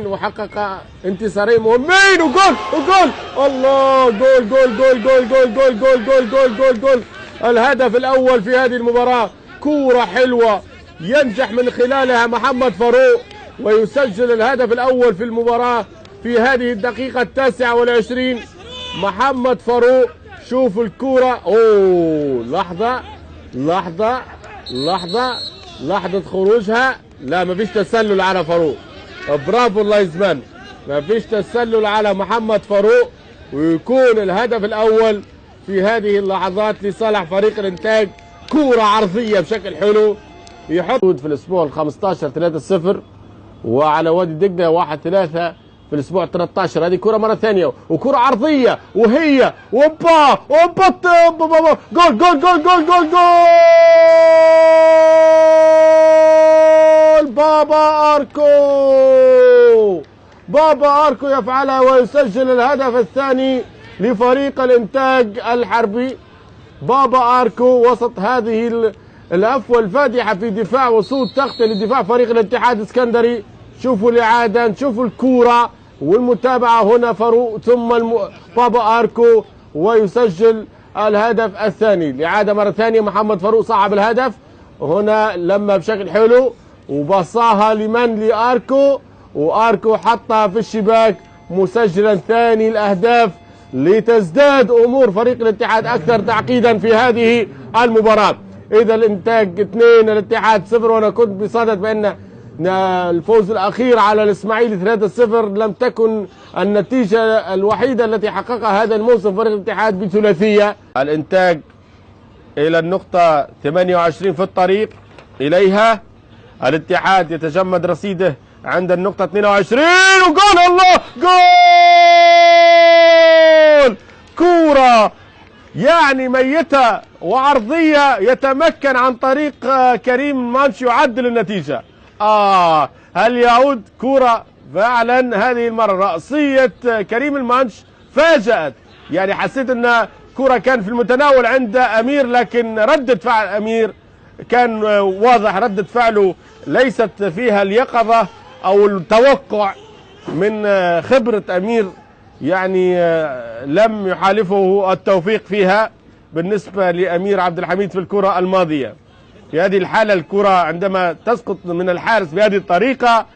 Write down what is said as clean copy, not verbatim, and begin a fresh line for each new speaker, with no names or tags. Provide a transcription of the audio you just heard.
وحقق انتصارين مهمين وجول وجول الله جول جول جول جول جول جول جول جول جول جول جول الهدف الأول في هذه المباراة. كورة حلوة ينجح من خلالها محمد فاروق ويسجل الهدف الأول في المباراة في هذه الدقيقة 29. محمد فاروق شوفوا الكورة، اوه لحظة لحظة لحظة لحظة خروجها، لا مفيش تسلل على فاروق، برافو اللايزمان، مفيش تسلل على محمد فاروق، ويكون الهدف الأول في هذه اللحظات لصالح فريق الإنتاج. كورة عرضية بشكل حلو يحط في الأسبوع ال 15 3-0 وعلى وادي دجلة 1-3 في الاسبوع 13. هذه كرة مرة ثانية وكرة عرضية وهي اوبا اوبا جول جول جول جول جول جول بابا اركو. بابا اركو يفعلها ويسجل الهدف الثاني لفريق الانتاج الحربي. بابا اركو وسط هذه الافوى الفادحة في دفاع وصول تغطية لدفاع فريق الاتحاد الاسكندري. شوفوا الإعادة، نشوفوا الكورة والمتابعة هنا فاروق ثم بابا أركو ويسجل الهدف الثاني. الإعادة مرة ثانية، محمد فاروق صعب الهدف هنا لما بشكل حلو وبصاها لمن لأركو وأركو حطها في الشباك مسجلا ثاني الأهداف لتزداد أمور فريق الاتحاد أكثر تعقيدا في هذه المباراة. إذا الإنتاج 2 الاتحاد 0، وأنا كنت بصدد بأن الفوز الأخير على الإسماعيلي 3-0 لم تكن النتيجة الوحيدة التي حققها هذا الموسم فريق الاتحاد بثلاثية. الإنتاج إلى النقطة 28 في الطريق إليها، الاتحاد يتجمد رصيده عند النقطة 22 وجول الله جول. كورة يعني ميتة وعرضية يتمكن عن طريق كريم مانش يعدل النتيجة. هل يعود كرة فعلا هذه المرة رأسية كريم المانش فاجأت، يعني حسيت ان كرة كان في المتناول عند امير، لكن ردة فعل امير كان واضح، ردة فعله ليست فيها اليقظة او التوقع من خبرة امير، يعني لم يحالفه التوفيق فيها بالنسبة لامير عبد الحميد في الكرة الماضية. في هذه الحالة الكرة عندما تسقط من الحارس بهذه الطريقة